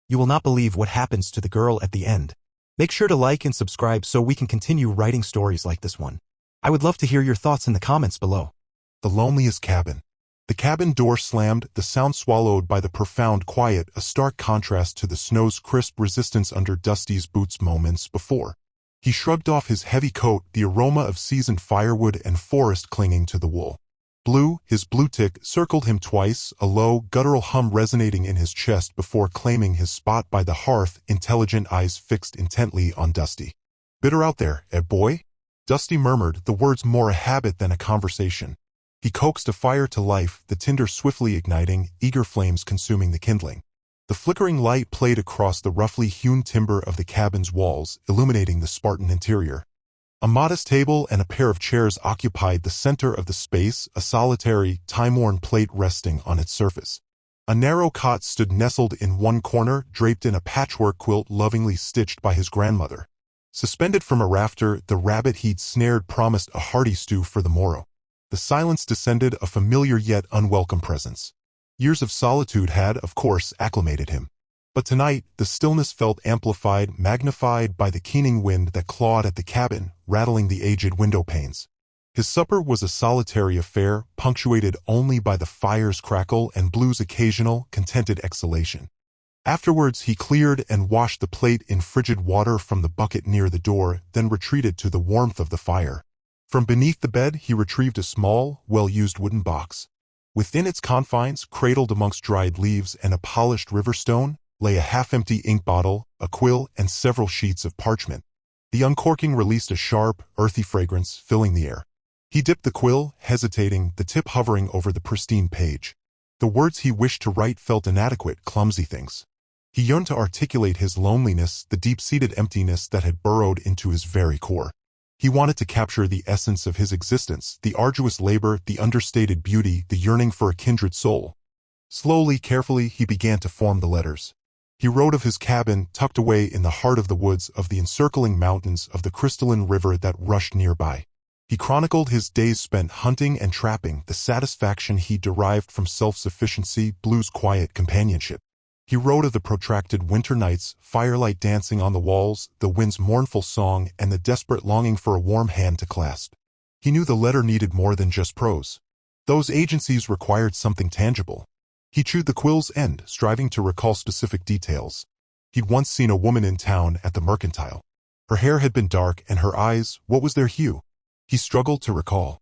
You will not believe what happens to the girl at the end. Make sure to like and subscribe so we can continue writing stories like this one. I would love to hear your thoughts in the comments below. The loneliest cabin. The cabin door slammed, the sound swallowed by the profound quiet, a stark contrast to the snow's crisp resistance under Dusty's boots moments before. He shrugged off his heavy coat, the aroma of seasoned firewood and forest clinging to the wool. Blue, his blue tick, circled him twice, a low, guttural hum resonating in his chest before claiming his spot by the hearth, intelligent eyes fixed intently on Dusty. "Bitter out there, eh, boy?" Dusty murmured, the words more a habit than a conversation. He coaxed a fire to life, the tinder swiftly igniting, eager flames consuming the kindling. The flickering light played across the roughly hewn timber of the cabin's walls, illuminating the Spartan interior. A modest table and a pair of chairs occupied the center of the space, a solitary, time-worn plate resting on its surface. A narrow cot stood nestled in one corner, draped in a patchwork quilt lovingly stitched by his grandmother. Suspended from a rafter, the rabbit he'd snared promised a hearty stew for the morrow. The silence descended, a familiar yet unwelcome presence. Years of solitude had, of course, acclimated him. But tonight, the stillness felt amplified, magnified by the keening wind that clawed at the cabin, rattling the aged window panes. His supper was a solitary affair, punctuated only by the fire's crackle and Blue's occasional, contented exhalation. Afterwards, he cleared and washed the plate in frigid water from the bucket near the door, then retreated to the warmth of the fire. From beneath the bed, he retrieved a small, well-used wooden box. Within its confines, cradled amongst dried leaves and a polished river stone, lay a half-empty ink bottle, a quill, and several sheets of parchment. The uncorking released a sharp, earthy fragrance, filling the air. He dipped the quill, hesitating, the tip hovering over the pristine page. The words he wished to write felt inadequate, clumsy things. He yearned to articulate his loneliness, the deep-seated emptiness that had burrowed into his very core. He wanted to capture the essence of his existence, the arduous labor, the understated beauty, the yearning for a kindred soul. Slowly, carefully, he began to form the letters. He wrote of his cabin, tucked away in the heart of the woods, of the encircling mountains, of the crystalline river that rushed nearby. He chronicled his days spent hunting and trapping, the satisfaction he derived from self-sufficiency, Blue's quiet companionship. He wrote of the protracted winter nights, firelight dancing on the walls, the wind's mournful song, and the desperate longing for a warm hand to clasp. He knew the letter needed more than just prose. Those agencies required something tangible. He chewed the quill's end, striving to recall specific details. He'd once seen a woman in town at the mercantile. Her hair had been dark, and her eyes, what was their hue? He struggled to recall.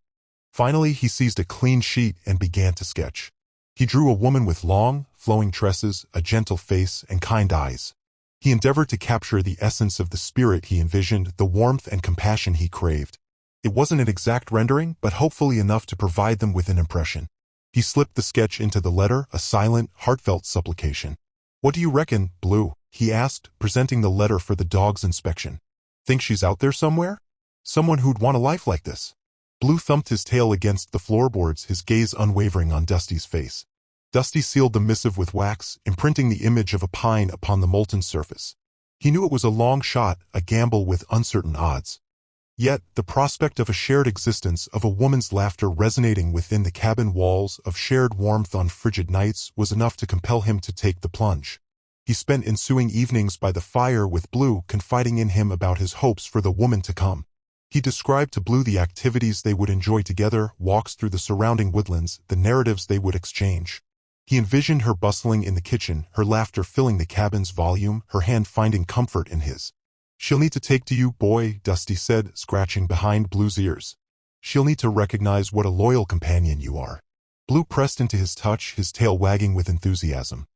Finally, he seized a clean sheet and began to sketch. He drew a woman with long, flowing tresses, a gentle face, and kind eyes. He endeavored to capture the essence of the spirit he envisioned, the warmth and compassion he craved. It wasn't an exact rendering, but hopefully enough to provide them with an impression. He slipped the sketch into the letter, a silent, heartfelt supplication. "What do you reckon, Blue?" he asked, presenting the letter for the dog's inspection. "Think she's out there somewhere? Someone who'd want a life like this?" Blue thumped his tail against the floorboards, his gaze unwavering on Dusty's face. Dusty sealed the missive with wax, imprinting the image of a pine upon the molten surface. He knew it was a long shot, a gamble with uncertain odds. Yet, the prospect of a shared existence, of a woman's laughter resonating within the cabin walls, of shared warmth on frigid nights, was enough to compel him to take the plunge. He spent ensuing evenings by the fire with Blue, confiding in him about his hopes for the woman to come. He described to Blue the activities they would enjoy together, walks through the surrounding woodlands, the narratives they would exchange. He envisioned her bustling in the kitchen, her laughter filling the cabin's volume, her hand finding comfort in his. "She'll need to take to you, boy," Dusty said, scratching behind Blue's ears. "She'll need to recognize what a loyal companion you are." Blue pressed into his touch, his tail wagging with enthusiasm.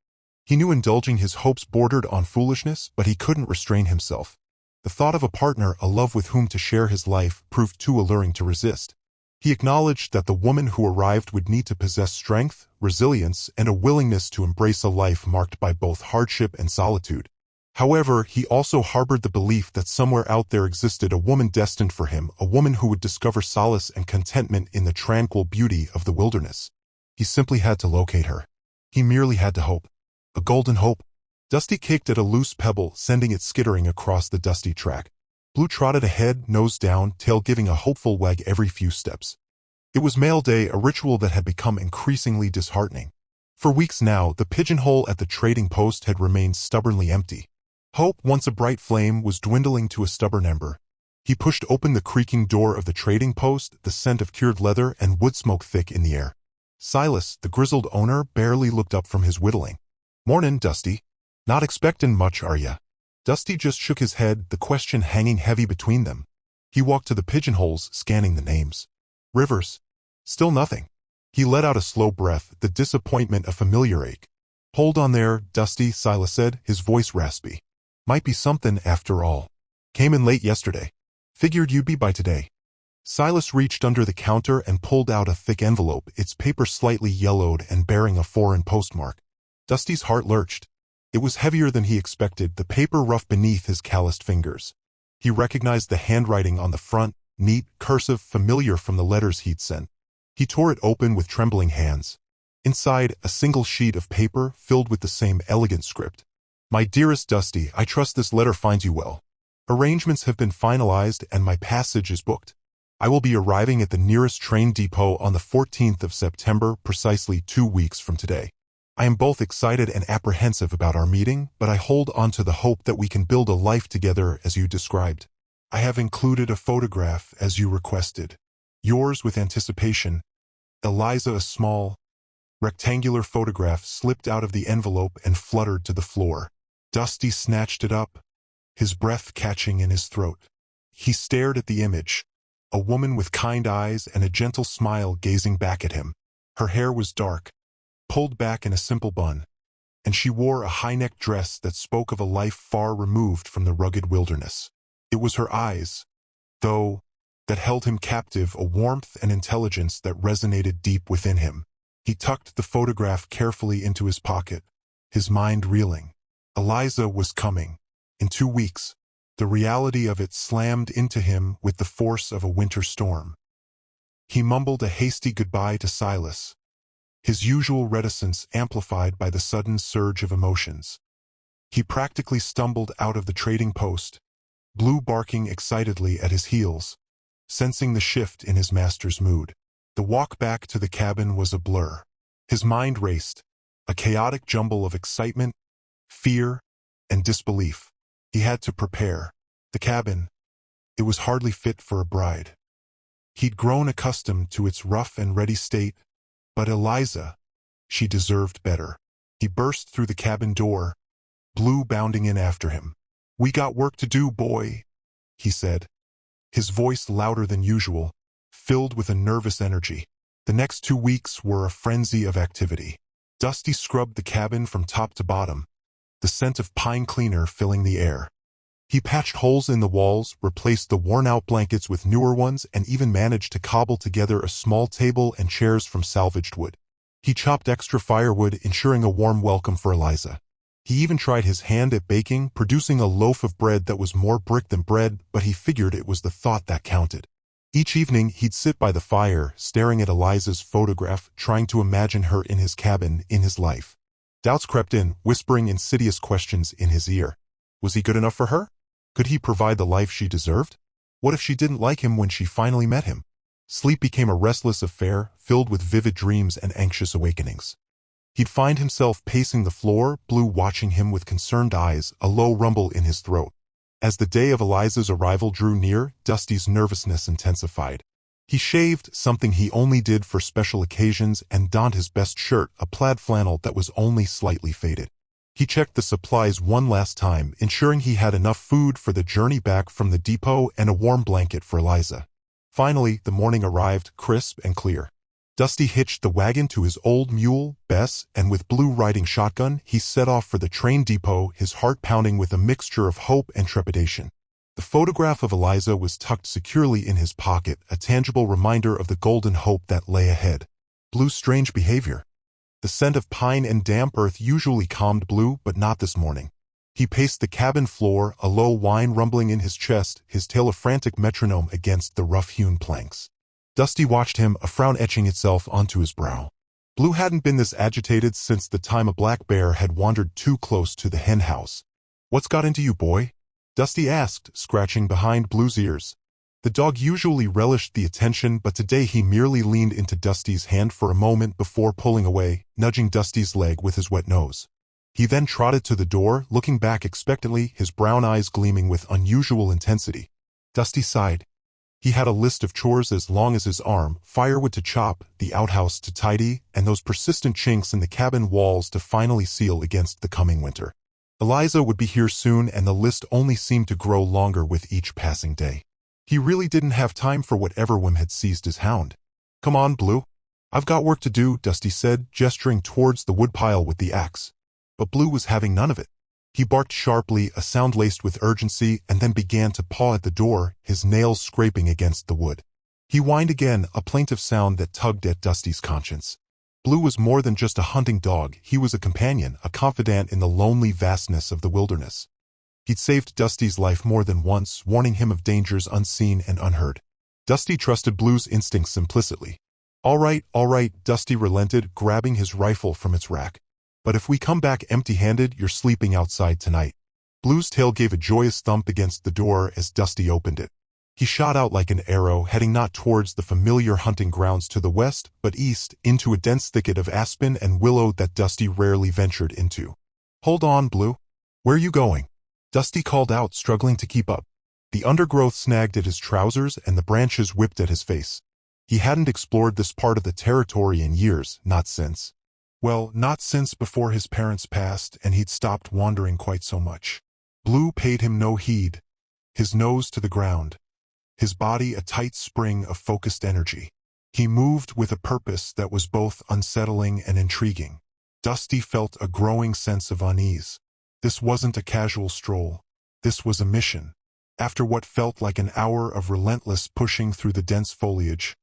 He knew indulging his hopes bordered on foolishness, but he couldn't restrain himself. The thought of a partner, a love with whom to share his life, proved too alluring to resist. He acknowledged that the woman who arrived would need to possess strength, resilience, and a willingness to embrace a life marked by both hardship and solitude. However, he also harbored the belief that somewhere out there existed a woman destined for him, a woman who would discover solace and contentment in the tranquil beauty of the wilderness. He simply had to locate her. He merely had to hope. A golden hope. Dusty kicked at a loose pebble, sending it skittering across the dusty track. Blue trotted ahead, nose down, tail giving a hopeful wag every few steps. It was mail day, a ritual that had become increasingly disheartening. For weeks now, the pigeonhole at the trading post had remained stubbornly empty. Hope, once a bright flame, was dwindling to a stubborn ember. He pushed open the creaking door of the trading post, the scent of cured leather and wood smoke thick in the air. Silas, the grizzled owner, barely looked up from his whittling. "Mornin', Dusty. Not expectin' much, are ya?" Dusty just shook his head, the question hanging heavy between them. He walked to the pigeonholes, scanning the names. Rivers. Still nothing. He let out a slow breath, the disappointment a familiar ache. "Hold on there, Dusty," Silas said, his voice raspy. "Might be something after all. Came in late yesterday. Figured you'd be by today." Silas reached under the counter and pulled out a thick envelope, its paper slightly yellowed and bearing a foreign postmark. Dusty's heart lurched. It was heavier than he expected, the paper rough beneath his calloused fingers. He recognized the handwriting on the front, neat, cursive, familiar from the letters he'd sent. He tore it open with trembling hands. Inside, a single sheet of paper filled with the same elegant script. "My dearest Dusty, I trust this letter finds you well. Arrangements have been finalized and my passage is booked. I will be arriving at the nearest train depot on the 14th of September, precisely 2 weeks from today. I am both excited and apprehensive about our meeting, but I hold on to the hope that we can build a life together as you described. I have included a photograph as you requested. Yours with anticipation, Eliza." A small, rectangular photograph slipped out of the envelope and fluttered to the floor. Dusty snatched it up, his breath catching in his throat. He stared at the image, a woman with kind eyes and a gentle smile gazing back at him. Her hair was dark, pulled back in a simple bun, and she wore a high-necked dress that spoke of a life far removed from the rugged wilderness. It was her eyes, though, that held him captive, a warmth and intelligence that resonated deep within him. He tucked the photograph carefully into his pocket, his mind reeling. Eliza was coming. In 2 weeks. The reality of it slammed into him with the force of a winter storm. He mumbled a hasty goodbye to Silas, his usual reticence amplified by the sudden surge of emotions. He practically stumbled out of the trading post, Blue barking excitedly at his heels, sensing the shift in his master's mood. The walk back to the cabin was a blur. His mind raced, a chaotic jumble of excitement, fear, and disbelief. He had to prepare. The cabin, it was hardly fit for a bride. He'd grown accustomed to its rough and ready state, but Eliza, she deserved better. He burst through the cabin door, Blue bounding in after him. "We got work to do, boy," he said, his voice louder than usual, filled with a nervous energy. The next 2 weeks were a frenzy of activity. Dusty scrubbed the cabin from top to bottom, the scent of pine cleaner filling the air. He patched holes in the walls, replaced the worn-out blankets with newer ones, and even managed to cobble together a small table and chairs from salvaged wood. He chopped extra firewood, ensuring a warm welcome for Eliza. He even tried his hand at baking, producing a loaf of bread that was more brick than bread, but he figured it was the thought that counted. Each evening, he'd sit by the fire, staring at Eliza's photograph, trying to imagine her in his cabin, in his life. Doubts crept in, whispering insidious questions in his ear. Was he good enough for her? Could he provide the life she deserved? What if she didn't like him when she finally met him? Sleep became a restless affair, filled with vivid dreams and anxious awakenings. He'd find himself pacing the floor, Blue watching him with concerned eyes, a low rumble in his throat. As the day of Eliza's arrival drew near, Dusty's nervousness intensified. He shaved, something he only did for special occasions, and donned his best shirt, a plaid flannel that was only slightly faded. He checked the supplies one last time, ensuring he had enough food for the journey back from the depot and a warm blanket for Eliza. Finally, the morning arrived, crisp and clear. Dusty hitched the wagon to his old mule, Bess, and with Blue riding shotgun, he set off for the train depot, his heart pounding with a mixture of hope and trepidation. The photograph of Eliza was tucked securely in his pocket, a tangible reminder of the golden hope that lay ahead. Blue's strange behavior. The scent of pine and damp earth usually calmed Blue, but not this morning. He paced the cabin floor, a low whine rumbling in his chest, his tail a frantic metronome against the rough-hewn planks. Dusty watched him, a frown etching itself onto his brow. Blue hadn't been this agitated since the time a black bear had wandered too close to the hen house. "What's got into you, boy?" Dusty asked, scratching behind Blue's ears. The dog usually relished the attention, but today he merely leaned into Dusty's hand for a moment before pulling away, nudging Dusty's leg with his wet nose. He then trotted to the door, looking back expectantly, his brown eyes gleaming with unusual intensity. Dusty sighed. He had a list of chores as long as his arm: firewood to chop, the outhouse to tidy, and those persistent chinks in the cabin walls to finally seal against the coming winter. Eliza would be here soon, and the list only seemed to grow longer with each passing day. He really didn't have time for whatever whim had seized his hound. "Come on, Blue. I've got work to do," Dusty said, gesturing towards the woodpile with the axe. But Blue was having none of it. He barked sharply, a sound laced with urgency, and then began to paw at the door, his nails scraping against the wood. He whined again, a plaintive sound that tugged at Dusty's conscience. Blue was more than just a hunting dog. He was a companion, a confidant in the lonely vastness of the wilderness. He'd saved Dusty's life more than once, warning him of dangers unseen and unheard. Dusty trusted Blue's instincts implicitly. All right, Dusty relented, grabbing his rifle from its rack. "But if we come back empty-handed, you're sleeping outside tonight." Blue's tail gave a joyous thump against the door as Dusty opened it. He shot out like an arrow, heading not towards the familiar hunting grounds to the west, but east, into a dense thicket of aspen and willow that Dusty rarely ventured into. "Hold on, Blue. Where you going?" Dusty called out, struggling to keep up. The undergrowth snagged at his trousers and the branches whipped at his face. He hadn't explored this part of the territory in years, not since before his parents passed, and he'd stopped wandering quite so much. Blue paid him no heed, his nose to the ground, his body a tight spring of focused energy. He moved with a purpose that was both unsettling and intriguing. Dusty felt a growing sense of unease. This wasn't a casual stroll. This was a mission. After what felt like an hour of relentless pushing through the dense foliage,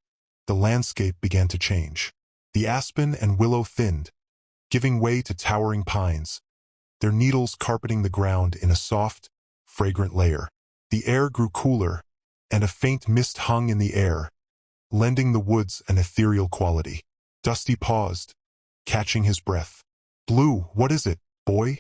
the landscape began to change. The aspen and willow thinned, giving way to towering pines, their needles carpeting the ground in a soft, fragrant layer. The air grew cooler, and a faint mist hung in the air, lending the woods an ethereal quality. Dusty paused, catching his breath. "Blue, what is it, boy?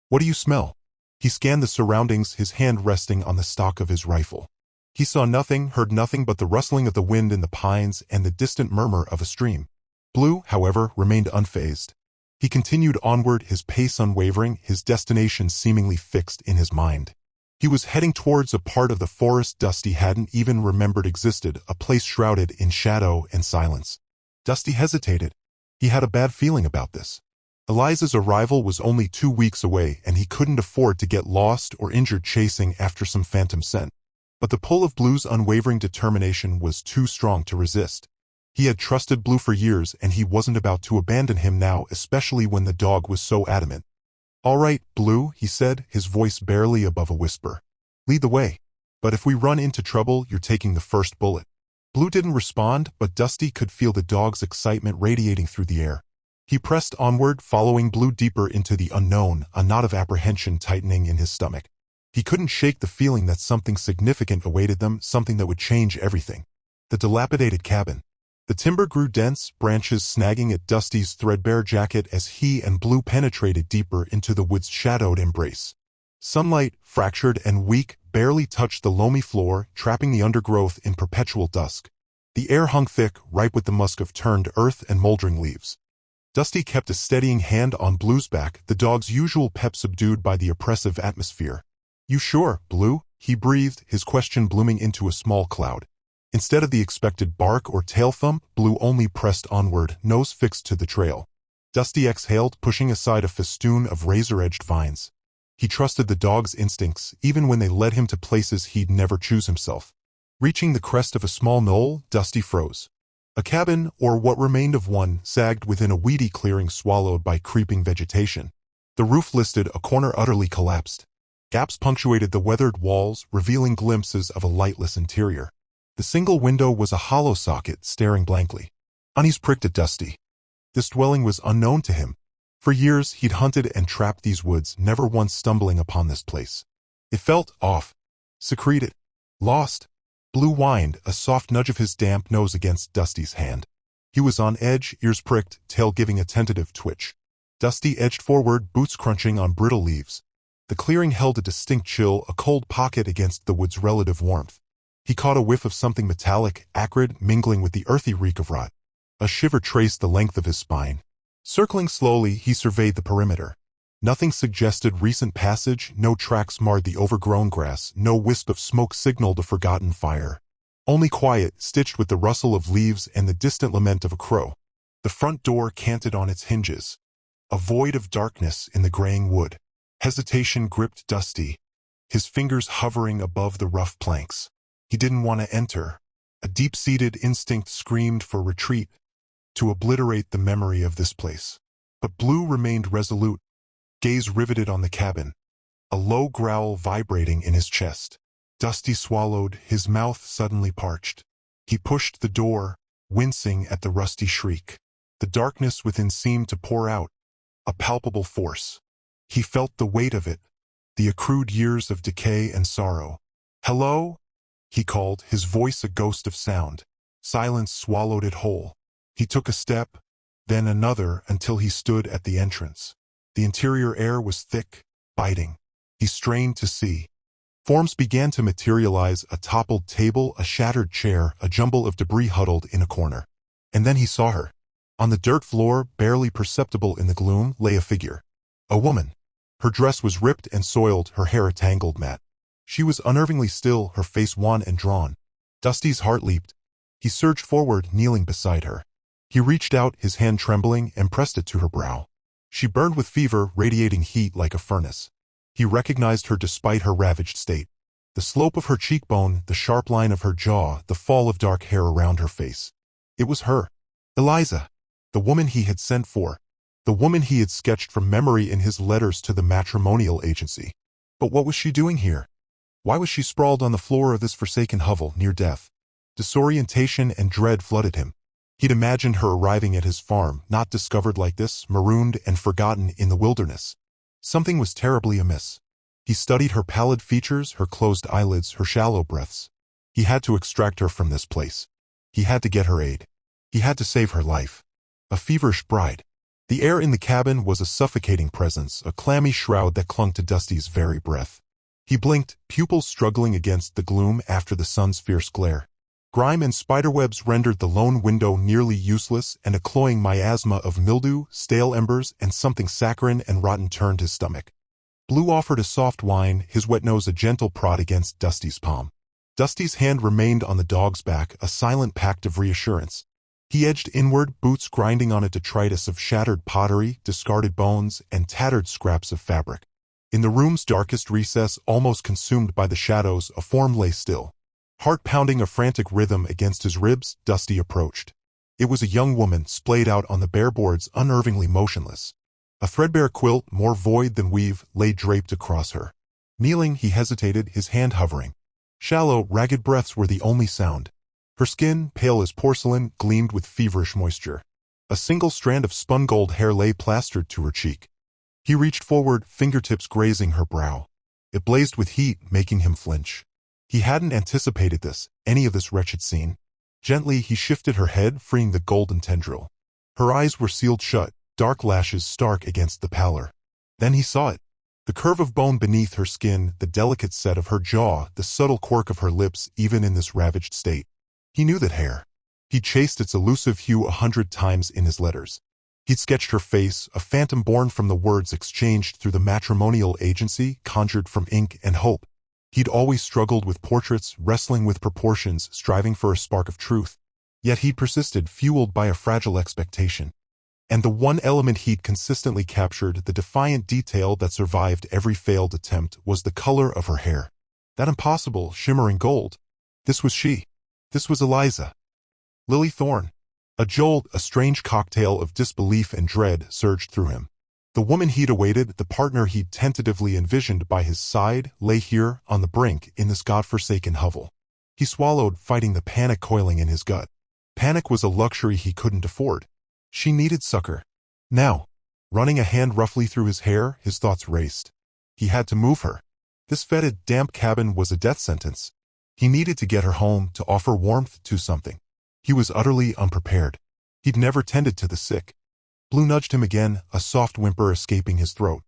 What do you smell?" He scanned the surroundings, his hand resting on the stock of his rifle. He saw nothing, heard nothing but the rustling of the wind in the pines and the distant murmur of a stream. Blue, however, remained unfazed. He continued onward, his pace unwavering, his destination seemingly fixed in his mind. He was heading towards a part of the forest Dusty hadn't even remembered existed, a place shrouded in shadow and silence. Dusty hesitated. He had a bad feeling about this. Eliza's arrival was only 2 weeks away, and he couldn't afford to get lost or injured chasing after some phantom scent. But the pull of Blue's unwavering determination was too strong to resist. He had trusted Blue for years, and he wasn't about to abandon him now, especially when the dog was so adamant. "All right, Blue," he said, his voice barely above a whisper. "Lead the way. But if we run into trouble, you're taking the first bullet." Blue didn't respond, but Dusty could feel the dog's excitement radiating through the air. He pressed onward, following Blue deeper into the unknown, a knot of apprehension tightening in his stomach. He couldn't shake the feeling that something significant awaited them, something that would change everything. The dilapidated cabin. The timber grew dense, branches snagging at Dusty's threadbare jacket as he and Blue penetrated deeper into the wood's shadowed embrace. Sunlight, fractured and weak, barely touched the loamy floor, trapping the undergrowth in perpetual dusk. The air hung thick, ripe with the musk of turned earth and moldering leaves. Dusty kept a steadying hand on Blue's back, the dog's usual pep subdued by the oppressive atmosphere. "You sure, Blue?" he breathed, his question blooming into a small cloud. Instead of the expected bark or tail thump, Blue only pressed onward, nose fixed to the trail. Dusty exhaled, pushing aside a festoon of razor-edged vines. He trusted the dog's instincts, even when they led him to places he'd never choose himself. Reaching the crest of a small knoll, Dusty froze. A cabin, or what remained of one, sagged within a weedy clearing swallowed by creeping vegetation. The roof listed a corner utterly collapsed. Gaps punctuated the weathered walls, revealing glimpses of a lightless interior. The single window was a hollow socket, staring blankly. Unease pricked at Dusty. This dwelling was unknown to him. For years, he'd hunted and trapped these woods, never once stumbling upon this place. It felt off, secreted, lost. Blue whined, a soft nudge of his damp nose against Dusty's hand. He was on edge, ears pricked, tail giving a tentative twitch. Dusty edged forward, boots crunching on brittle leaves. The clearing held a distinct chill, a cold pocket against the wood's relative warmth. He caught a whiff of something metallic, acrid, mingling with the earthy reek of rot. A shiver traced the length of his spine. Circling slowly, he surveyed the perimeter. Nothing suggested recent passage, no tracks marred the overgrown grass, no wisp of smoke signaled a forgotten fire. Only quiet, stitched with the rustle of leaves and the distant lament of a crow. The front door canted on its hinges. A void of darkness in the graying wood. Hesitation gripped Dusty, his fingers hovering above the rough planks. He didn't want to enter. A deep-seated instinct screamed for retreat, to obliterate the memory of this place. But Blue remained resolute, gaze riveted on the cabin, a low growl vibrating in his chest. Dusty swallowed, his mouth suddenly parched. He pushed the door, wincing at the rusty shriek. The darkness within seemed to pour out, a palpable force. He felt the weight of it, the accrued years of decay and sorrow. "Hello?" he called, his voice a ghost of sound. Silence swallowed it whole. He took a step, then another until he stood at the entrance. The interior air was thick, biting. He strained to see. Forms began to materialize, a toppled table, a shattered chair, a jumble of debris huddled in a corner. And then he saw her. On the dirt floor, barely perceptible in the gloom, lay a figure. A woman. Her dress was ripped and soiled, her hair a tangled mat. She was unnervingly still, her face wan and drawn. Dusty's heart leaped. He surged forward, kneeling beside her. He reached out, his hand trembling, and pressed it to her brow. She burned with fever, radiating heat like a furnace. He recognized her despite her ravaged state. The slope of her cheekbone, the sharp line of her jaw, the fall of dark hair around her face. It was her. Eliza. The woman he had sent for. The woman he had sketched from memory in his letters to the matrimonial agency. But what was she doing here? Why was she sprawled on the floor of this forsaken hovel, near death? Disorientation and dread flooded him. He'd imagined her arriving at his farm, not discovered like this, marooned and forgotten in the wilderness. Something was terribly amiss. He studied her pallid features, her closed eyelids, her shallow breaths. He had to extract her from this place. He had to get her aid. He had to save her life. A feverish bride. The air in the cabin was a suffocating presence, a clammy shroud that clung to Dusty's very breath. He blinked, pupils struggling against the gloom after the sun's fierce glare. Grime and spiderwebs rendered the lone window nearly useless, and a cloying miasma of mildew, stale embers, and something saccharine and rotten turned his stomach. Blue offered a soft whine, his wet nose a gentle prod against Dusty's palm. Dusty's hand remained on the dog's back, a silent pact of reassurance. He edged inward, boots grinding on a detritus of shattered pottery, discarded bones, and tattered scraps of fabric. In the room's darkest recess, almost consumed by the shadows, a form lay still. Heart pounding a frantic rhythm against his ribs, Dusty approached. It was a young woman, splayed out on the bare boards, unnervingly motionless. A threadbare quilt, more void than weave, lay draped across her. Kneeling, he hesitated, his hand hovering. Shallow, ragged breaths were the only sound. Her skin, pale as porcelain, gleamed with feverish moisture. A single strand of spun gold hair lay plastered to her cheek. He reached forward, fingertips grazing her brow. It blazed with heat, making him flinch. He hadn't anticipated this, any of this wretched scene. Gently, he shifted her head, freeing the golden tendril. Her eyes were sealed shut, dark lashes stark against the pallor. Then he saw it. The curve of bone beneath her skin, the delicate set of her jaw, the subtle quirk of her lips, even in this ravaged state. He knew that hair. He'd chased its elusive hue 100 times in his letters. He'd sketched her face, a phantom born from the words exchanged through the matrimonial agency, conjured from ink and hope. He'd always struggled with portraits, wrestling with proportions, striving for a spark of truth. Yet he'd persisted, fueled by a fragile expectation. And the one element he'd consistently captured, the defiant detail that survived every failed attempt, was the color of her hair. That impossible, shimmering gold. This was she. This was Eliza. Lily Thorne. A jolt, a strange cocktail of disbelief and dread, surged through him. The woman he'd awaited, the partner he'd tentatively envisioned by his side, lay here, on the brink, in this godforsaken hovel. He swallowed, fighting the panic coiling in his gut. Panic was a luxury he couldn't afford. She needed succor. Now. Running a hand roughly through his hair, his thoughts raced. He had to move her. This fetid, damp cabin was a death sentence. He needed to get her home, to offer warmth to something. He was utterly unprepared. He'd never tended to the sick. Blue nudged him again, a soft whimper escaping his throat.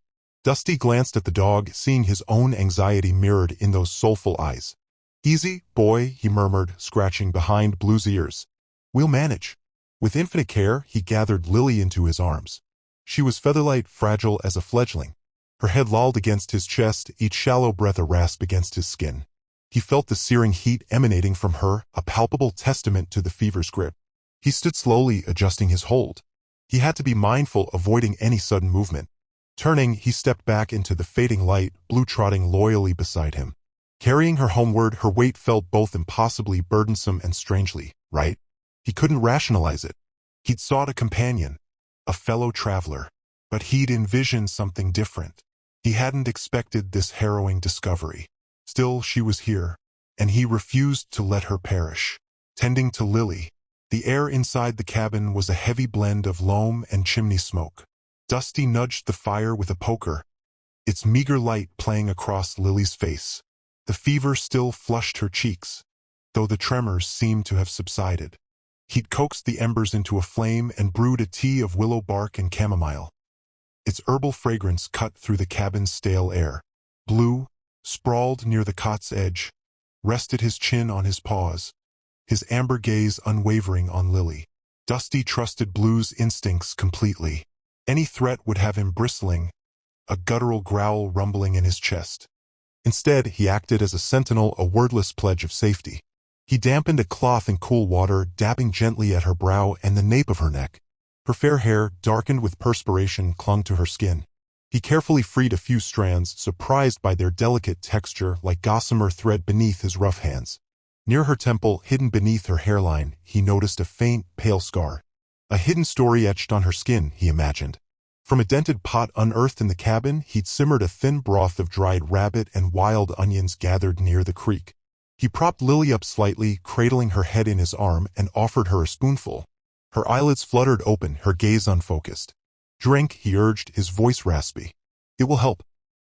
Dusty glanced at the dog, seeing his own anxiety mirrored in those soulful eyes. Easy, boy, he murmured, scratching behind Blue's ears. We'll manage. With infinite care, he gathered Lily into his arms. She was featherlight, fragile as a fledgling. Her head lolled against his chest, each shallow breath a rasp against his skin. He felt the searing heat emanating from her, a palpable testament to the fever's grip. He stood slowly, adjusting his hold. He had to be mindful, avoiding any sudden movement. Turning, he stepped back into the fading light, Blue trotting loyally beside him. Carrying her homeward, her weight felt both impossibly burdensome and strangely right. He couldn't rationalize it. He'd sought a companion, a fellow traveler, but he'd envisioned something different. He hadn't expected this harrowing discovery. Still, she was here, and he refused to let her perish. Tending to Lily, the air inside the cabin was a heavy blend of loam and chimney smoke. Dusty nudged the fire with a poker, its meager light playing across Lily's face. The fever still flushed her cheeks, though the tremors seemed to have subsided. He'd coaxed the embers into a flame and brewed a tea of willow bark and chamomile. Its herbal fragrance cut through the cabin's stale air. Blue, sprawled near the cot's edge, rested his chin on his paws, his amber gaze unwavering on Lily. Dusty trusted Blue's instincts completely. Any threat would have him bristling, a guttural growl rumbling in his chest. Instead, he acted as a sentinel, a wordless pledge of safety. He dampened a cloth in cool water, dabbing gently at her brow and the nape of her neck. Her fair hair, darkened with perspiration, clung to her skin. He carefully freed a few strands, surprised by their delicate texture like gossamer thread beneath his rough hands. Near her temple, hidden beneath her hairline, he noticed a faint, pale scar. A hidden story etched on her skin, he imagined. From a dented pot unearthed in the cabin, he'd simmered a thin broth of dried rabbit and wild onions gathered near the creek. He propped Lily up slightly, cradling her head in his arm, and offered her a spoonful. Her eyelids fluttered open, her gaze unfocused. Drink, he urged, his voice raspy. It will help.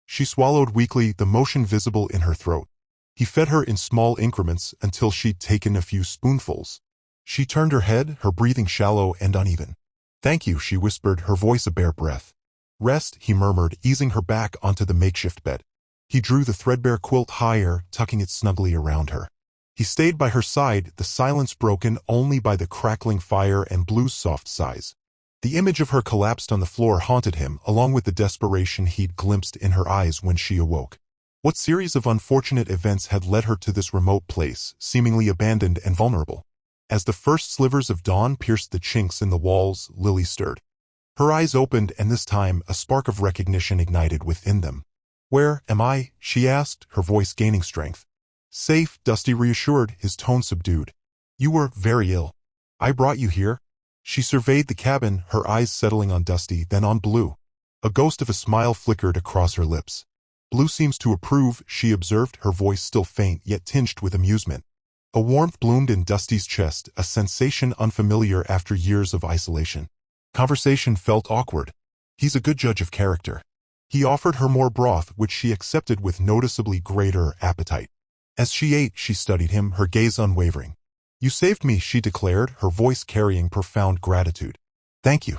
She swallowed weakly, the motion visible in her throat. He fed her in small increments until she'd taken a few spoonfuls. She turned her head, her breathing shallow and uneven. Thank you, she whispered, her voice a bare breath. Rest, he murmured, easing her back onto the makeshift bed. He drew the threadbare quilt higher, tucking it snugly around her. He stayed by her side, the silence broken only by the crackling fire and Blue's soft sighs. The image of her collapsed on the floor haunted him, along with the desperation he'd glimpsed in her eyes when she awoke. What series of unfortunate events had led her to this remote place, seemingly abandoned and vulnerable? As the first slivers of dawn pierced the chinks in the walls, Lily stirred. Her eyes opened, and this time a spark of recognition ignited within them. Where am I? She asked, her voice gaining strength. Safe, Dusty reassured, his tone subdued. You were very ill. I brought you here. She surveyed the cabin, her eyes settling on Dusty, then on Blue. A ghost of a smile flickered across her lips. Blue seems to approve, she observed, her voice still faint yet tinged with amusement. A warmth bloomed in Dusty's chest, a sensation unfamiliar after years of isolation. Conversation felt awkward. He's a good judge of character. He offered her more broth, which she accepted with noticeably greater appetite. As she ate, she studied him, her gaze unwavering. You saved me, she declared, her voice carrying profound gratitude. Thank you.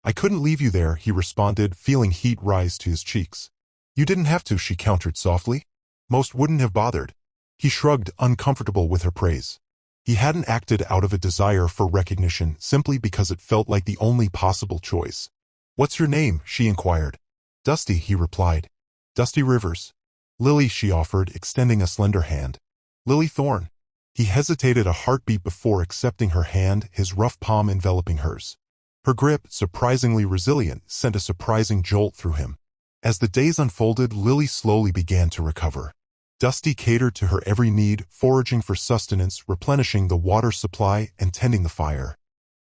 I couldn't leave you there, he responded, feeling heat rise to his cheeks. You didn't have to, she countered softly. Most wouldn't have bothered. He shrugged, uncomfortable with her praise. He hadn't acted out of a desire for recognition, simply because it felt like the only possible choice. What's your name? She inquired. Dusty, he replied. Dusty Rivers. Lily, she offered, extending a slender hand. Lily Thorne. He hesitated a heartbeat before accepting her hand, his rough palm enveloping hers. Her grip, surprisingly resilient, sent a surprising jolt through him. As the days unfolded, Lily slowly began to recover. Dusty catered to her every need, foraging for sustenance, replenishing the water supply, and tending the fire.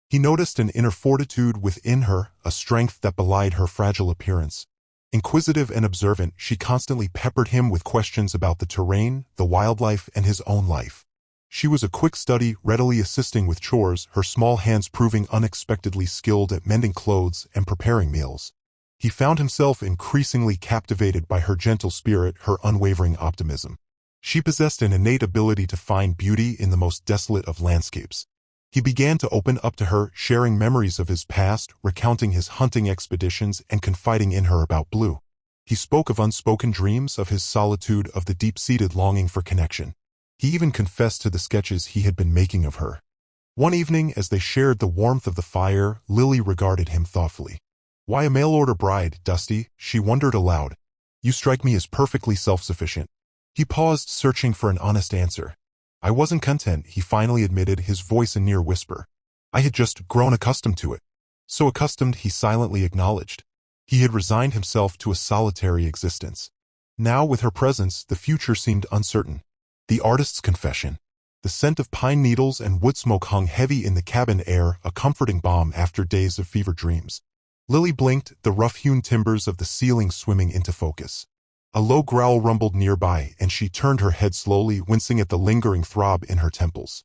He noticed an inner fortitude within her, a strength that belied her fragile appearance. Inquisitive and observant, she constantly peppered him with questions about the terrain, the wildlife, and his own life. She was a quick study, readily assisting with chores, her small hands proving unexpectedly skilled at mending clothes and preparing meals. He found himself increasingly captivated by her gentle spirit, her unwavering optimism. She possessed an innate ability to find beauty in the most desolate of landscapes. He began to open up to her, sharing memories of his past, recounting his hunting expeditions, and confiding in her about Blue. He spoke of unspoken dreams, of his solitude, of the deep-seated longing for connection. He even confessed to the sketches he had been making of her. One evening, as they shared the warmth of the fire, Lily regarded him thoughtfully. "Why a mail-order bride, Dusty?" she wondered aloud. "You strike me as perfectly self-sufficient." He paused, searching for an honest answer. "I wasn't content," he finally admitted, his voice a near whisper. "I had just grown accustomed to it." So accustomed, he silently acknowledged. He had resigned himself to a solitary existence. Now, with her presence, the future seemed uncertain. The artist's confession. The scent of pine needles and wood smoke hung heavy in the cabin air, a comforting balm after days of fever dreams. Lily blinked, the rough-hewn timbers of the ceiling swimming into focus. A low growl rumbled nearby, and she turned her head slowly, wincing at the lingering throb in her temples.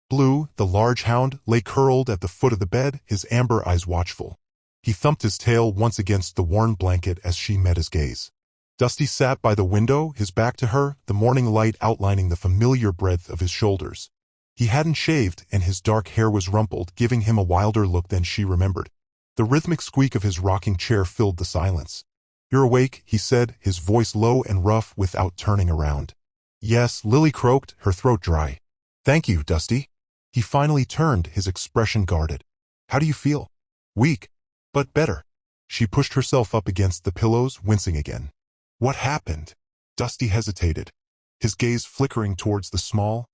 Blue, the large hound, lay curled at the foot of the bed, his amber eyes watchful. He thumped his tail once against the worn blanket as she met his gaze. Dusty sat by the window, his back to her, the morning light outlining the familiar breadth of his shoulders. He hadn't shaved, and his dark hair was rumpled, giving him a wilder look than she remembered. The rhythmic squeak of his rocking chair filled the silence. "You're awake," he said, his voice low and rough without turning around. "Yes," Lily croaked, her throat dry. "Thank you, Dusty." He finally turned, his expression guarded. "How do you feel?" "Weak, but better." She pushed herself up against the pillows, wincing again. "What happened?" Dusty hesitated, his gaze flickering towards the small,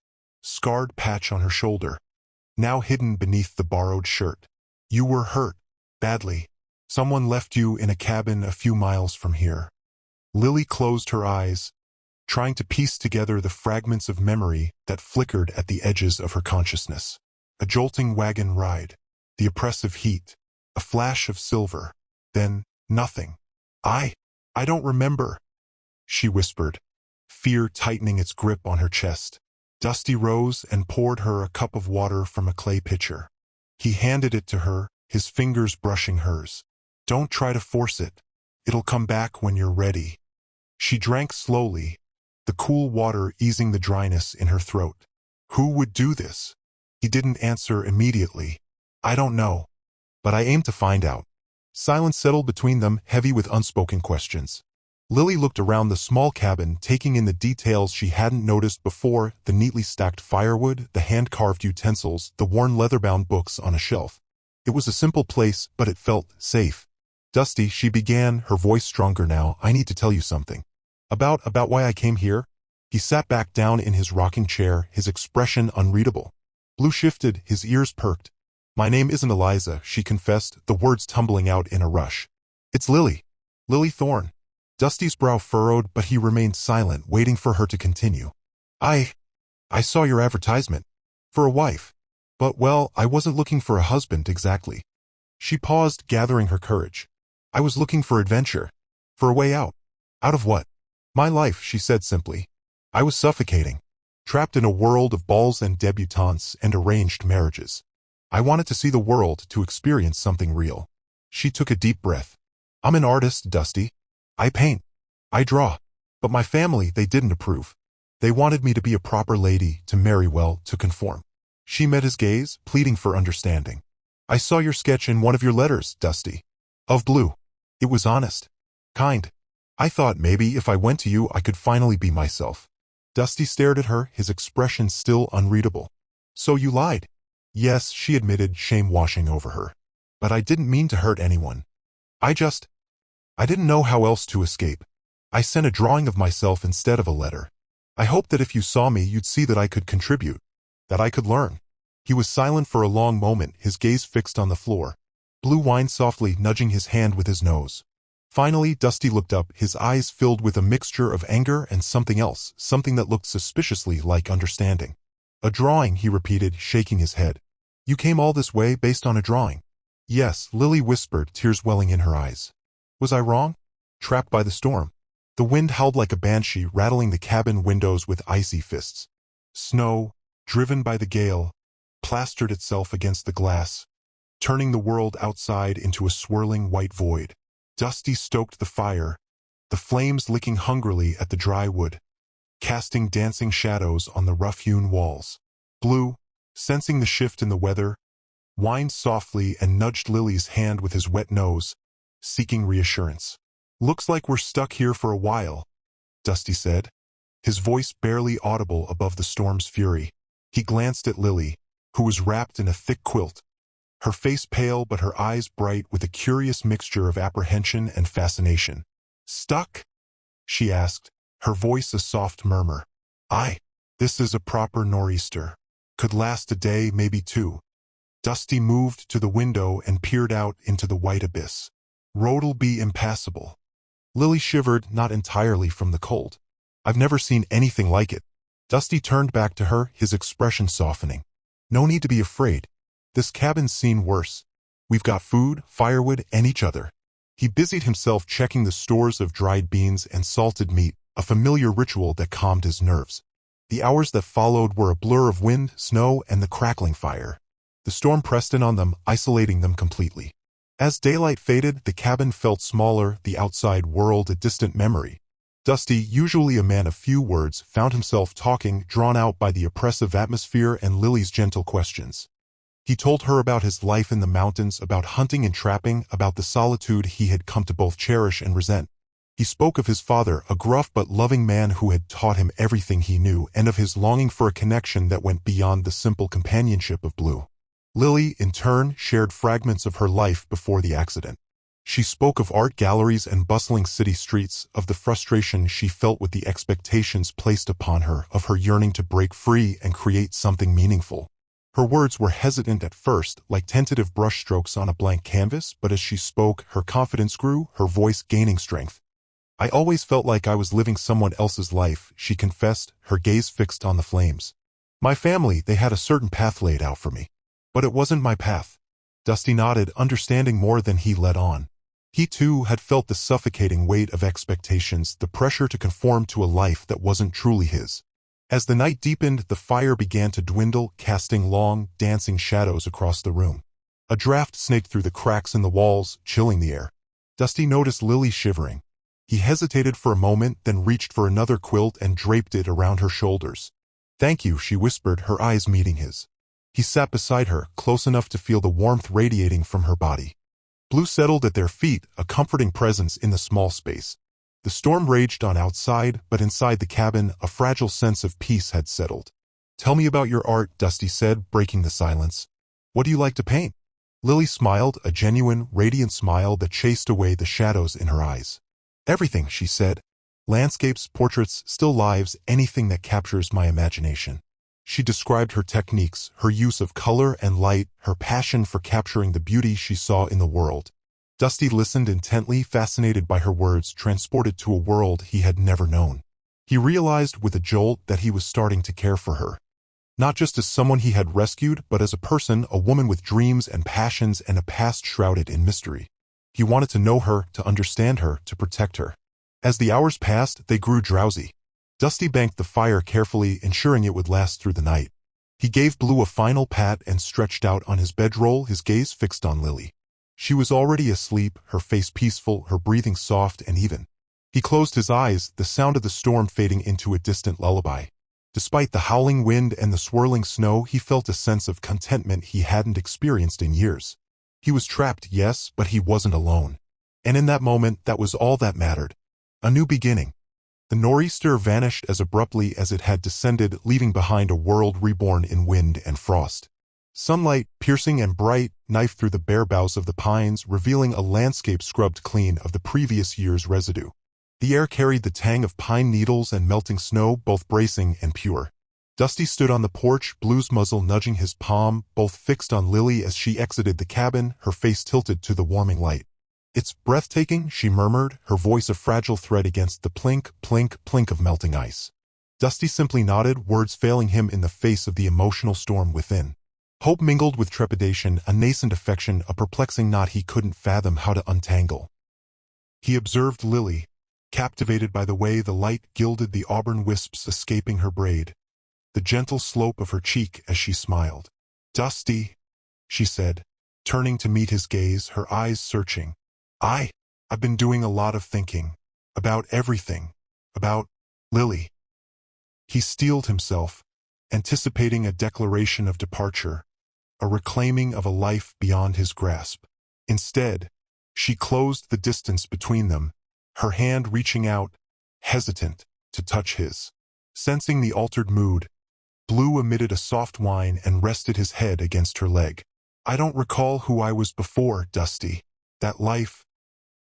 scarred patch on her shoulder, now hidden beneath the borrowed shirt. "You were hurt, badly. Someone left you in a cabin a few miles from here." Lily closed her eyes, trying to piece together the fragments of memory that flickered at the edges of her consciousness. A jolting wagon ride, the oppressive heat, a flash of silver, then nothing. I don't remember," she whispered, fear tightening its grip on her chest. Dusty rose and poured her a cup of water from a clay pitcher. He handed it to her, his fingers brushing hers. "Don't try to force it. It'll come back when you're ready." She drank slowly, the cool water easing the dryness in her throat. "Who would do this?" He didn't answer immediately. "I don't know, but I aim to find out." Silence settled between them, heavy with unspoken questions. Lily looked around the small cabin, taking in the details she hadn't noticed before, the neatly stacked firewood, the hand-carved utensils, the worn leather-bound books on a shelf. It was a simple place, but it felt safe. "Dusty," she began, her voice stronger now, "I need to tell you something." About why I came here?" He sat back down in his rocking chair, his expression unreadable. Blue shifted, his ears perked. "My name isn't Eliza," she confessed, the words tumbling out in a rush. "It's Lily. Lily Thorne." Dusty's brow furrowed, but he remained silent, waiting for her to continue. I saw your advertisement. For a wife. But, well, I wasn't looking for a husband exactly." She paused, gathering her courage. "I was looking for adventure. For a way out." "Out of what?" "My life," she said simply. "I was suffocating. Trapped in a world of balls and debutantes and arranged marriages. I wanted to see the world, to experience something real." She took a deep breath. "I'm an artist, Dusty. I paint. I draw. But my family, they didn't approve. They wanted me to be a proper lady, to marry well, to conform." She met his gaze, pleading for understanding. "I saw your sketch in one of your letters, Dusty. Of Blue. It was honest. Kind. I thought maybe if I went to you I could finally be myself." Dusty stared at her, his expression still unreadable. "So you lied?" "Yes," she admitted, shame washing over her. "But I didn't mean to hurt anyone. I didn't know how else to escape. I sent a drawing of myself instead of a letter. I hoped that if you saw me you'd see that I could contribute, that I could learn." He was silent for a long moment, his gaze fixed on the floor. Blue whined softly, nudging his hand with his nose. Finally, Dusty looked up, his eyes filled with a mixture of anger and something else, something that looked suspiciously like understanding. "A drawing," he repeated, shaking his head. "You came all this way based on a drawing?" "Yes," Lily whispered, tears welling in her eyes. "Was I wrong? Trapped by the storm?" The wind howled like a banshee, rattling the cabin windows with icy fists. Snow, driven by the gale, plastered itself against the glass, turning the world outside into a swirling white void. Dusty stoked the fire, the flames licking hungrily at the dry wood, casting dancing shadows on the rough-hewn walls. Blue, sensing the shift in the weather, whined softly and nudged Lily's hand with his wet nose, seeking reassurance. "Looks like we're stuck here for a while," Dusty said, his voice barely audible above the storm's fury. He glanced at Lily, who was wrapped in a thick quilt, her face pale but her eyes bright with a curious mixture of apprehension and fascination. "Stuck?" she asked, her voice a soft murmur. "Aye. This is a proper nor'easter. Could last a day, maybe two." Dusty moved to the window and peered out into the white abyss. "Road'll be impassable." Lily shivered, not entirely from the cold. "I've never seen anything like it." Dusty turned back to her, his expression softening. "No need to be afraid. This cabin's seen worse. We've got food, firewood, and each other." He busied himself checking the stores of dried beans and salted meat, a familiar ritual that calmed his nerves. The hours that followed were a blur of wind, snow, and the crackling fire. The storm pressed in on them, isolating them completely. As daylight faded, the cabin felt smaller, the outside world a distant memory. Dusty, usually a man of few words, found himself talking, drawn out by the oppressive atmosphere and Lily's gentle questions. He told her about his life in the mountains, about hunting and trapping, about the solitude he had come to both cherish and resent. He spoke of his father, a gruff but loving man who had taught him everything he knew, and of his longing for a connection that went beyond the simple companionship of Blue. Lily, in turn, shared fragments of her life before the accident. She spoke of art galleries and bustling city streets, of the frustration she felt with the expectations placed upon her, of her yearning to break free and create something meaningful. Her words were hesitant at first, like tentative brushstrokes on a blank canvas, but as she spoke, her confidence grew, her voice gaining strength. "I always felt like I was living someone else's life," she confessed, her gaze fixed on the flames. "My family, they had a certain path laid out for me. But it wasn't my path." Dusty nodded, understanding more than he let on. He too had felt the suffocating weight of expectations, the pressure to conform to a life that wasn't truly his. As the night deepened, the fire began to dwindle, casting long, dancing shadows across the room. A draft snaked through the cracks in the walls, chilling the air. Dusty noticed Lily shivering. He hesitated for a moment, then reached for another quilt and draped it around her shoulders. "Thank you," she whispered, her eyes meeting his. He sat beside her, close enough to feel the warmth radiating from her body. Blue settled at their feet, a comforting presence in the small space. The storm raged on outside, but inside the cabin, a fragile sense of peace had settled. "Tell me about your art," Dusty said, breaking the silence. "What do you like to paint?" Lily smiled, a genuine, radiant smile that chased away the shadows in her eyes. "Everything," she said. "Landscapes, portraits, still lives, anything that captures my imagination." She described her techniques, her use of color and light, her passion for capturing the beauty she saw in the world. Dusty listened intently, fascinated by her words, transported to a world he had never known. He realized with a jolt that he was starting to care for her. Not just as someone he had rescued, but as a person, a woman with dreams and passions and a past shrouded in mystery. He wanted to know her, to understand her, to protect her. As the hours passed, they grew drowsy. Dusty banked the fire carefully, ensuring it would last through the night. He gave Blue a final pat and stretched out on his bedroll, his gaze fixed on Lily. She was already asleep, her face peaceful, her breathing soft and even. He closed his eyes, the sound of the storm fading into a distant lullaby. Despite the howling wind and the swirling snow, he felt a sense of contentment he hadn't experienced in years. He was trapped, yes, but he wasn't alone. And in that moment, that was all that mattered. A new beginning. The nor'easter vanished as abruptly as it had descended, leaving behind a world reborn in wind and frost. Sunlight, piercing and bright, knifed through the bare boughs of the pines, revealing a landscape scrubbed clean of the previous year's residue. The air carried the tang of pine needles and melting snow, both bracing and pure. Dusty stood on the porch, Blue's muzzle nudging his palm, both fixed on Lily as she exited the cabin, her face tilted to the warming light. "It's breathtaking," she murmured, her voice a fragile thread against the plink, plink, plink of melting ice. Dusty simply nodded, words failing him in the face of the emotional storm within. Hope mingled with trepidation, a nascent affection, a perplexing knot he couldn't fathom how to untangle. He observed Lily, captivated by the way the light gilded the auburn wisps escaping her braid, the gentle slope of her cheek as she smiled. "Dusty," she said, turning to meet his gaze, her eyes searching. I've been doing a lot of thinking. About everything. About Lily." He steeled himself, anticipating a declaration of departure, a reclaiming of a life beyond his grasp. Instead, she closed the distance between them, her hand reaching out, hesitant, to touch his. Sensing the altered mood, Blue emitted a soft whine and rested his head against her leg. I don't recall who I was before, Dusty. That life,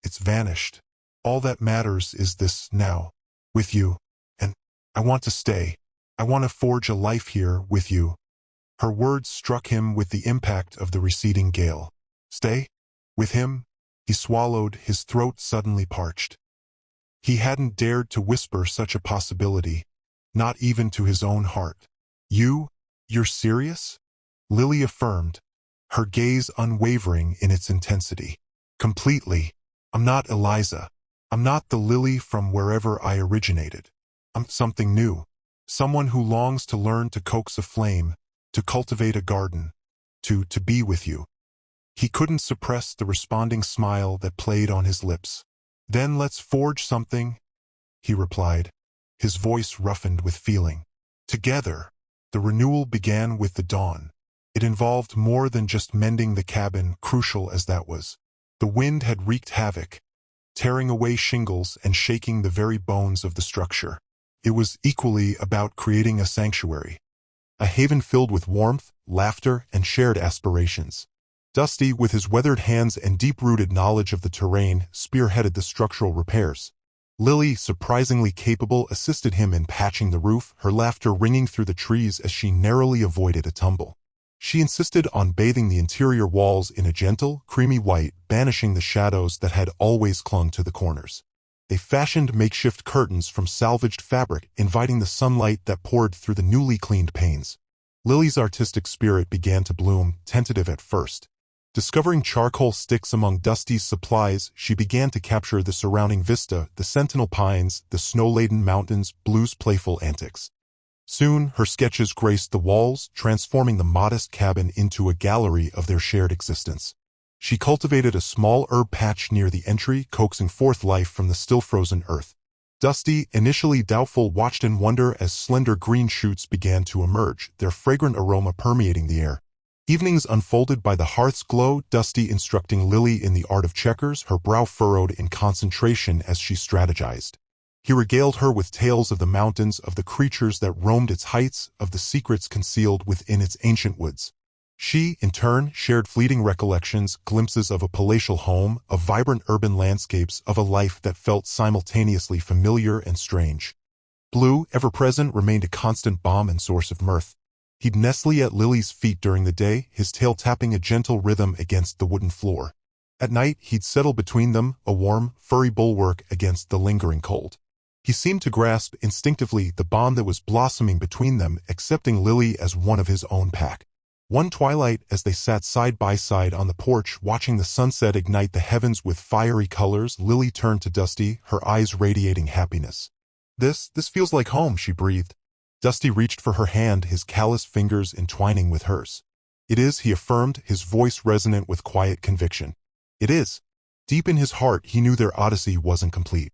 it's vanished. All that matters is this now, with you. And I want to stay. I want to forge a life here with you. Her words struck him with the impact of the receding gale. Stay? With him? He swallowed, his throat suddenly parched. He hadn't dared to whisper such a possibility, not even to his own heart. You're serious? Lily affirmed, her gaze unwavering in its intensity. Completely. I'm not Eliza. I'm not the Lily from wherever I originated. I'm something new. Someone who longs to learn to coax a flame, to cultivate a garden, to be with you. He couldn't suppress the responding smile that played on his lips. Then let's forge something, he replied, his voice roughened with feeling. Together. The renewal began with the dawn. It involved more than just mending the cabin, crucial as that was. The wind had wreaked havoc, tearing away shingles and shaking the very bones of the structure. It was equally about creating a sanctuary, a haven filled with warmth, laughter, and shared aspirations. Dusty, with his weathered hands and deep-rooted knowledge of the terrain, spearheaded the structural repairs. Lily, surprisingly capable, assisted him in patching the roof, her laughter ringing through the trees as she narrowly avoided a tumble. She insisted on bathing the interior walls in a gentle, creamy white, banishing the shadows that had always clung to the corners. They fashioned makeshift curtains from salvaged fabric, inviting the sunlight that poured through the newly cleaned panes. Lily's artistic spirit began to bloom, tentative at first. Discovering charcoal sticks among Dusty's supplies, she began to capture the surrounding vista, the sentinel pines, the snow-laden mountains, Blue's playful antics. Soon, her sketches graced the walls, transforming the modest cabin into a gallery of their shared existence. She cultivated a small herb patch near the entry, coaxing forth life from the still-frozen earth. Dusty, initially doubtful, watched in wonder as slender green shoots began to emerge, their fragrant aroma permeating the air. Evenings unfolded by the hearth's glow, Dusty instructing Lily in the art of checkers, her brow furrowed in concentration as she strategized. He regaled her with tales of the mountains, of the creatures that roamed its heights, of the secrets concealed within its ancient woods. She, in turn, shared fleeting recollections, glimpses of a palatial home, of vibrant urban landscapes, of a life that felt simultaneously familiar and strange. Blue, ever present, remained a constant balm and source of mirth. He'd nestle at Lily's feet during the day, his tail tapping a gentle rhythm against the wooden floor. At night, he'd settle between them, a warm, furry bulwark against the lingering cold. He seemed to grasp instinctively the bond that was blossoming between them, accepting Lily as one of his own pack. One twilight, as they sat side by side on the porch, watching the sunset ignite the heavens with fiery colors, Lily turned to Dusty, her eyes radiating happiness. This feels like home, she breathed. Dusty reached for her hand, his calloused fingers entwining with hers. It is, he affirmed, his voice resonant with quiet conviction. It is. Deep in his heart, he knew their odyssey wasn't complete.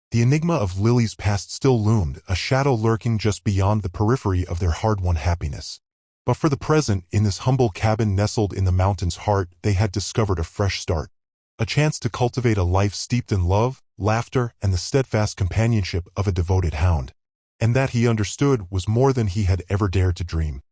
The enigma of Lily's past still loomed, a shadow lurking just beyond the periphery of their hard-won happiness. But for the present, in this humble cabin nestled in the mountain's heart, they had discovered a fresh start. A chance to cultivate a life steeped in love, laughter, and the steadfast companionship of a devoted hound. And that, he understood, was more than he had ever dared to dream.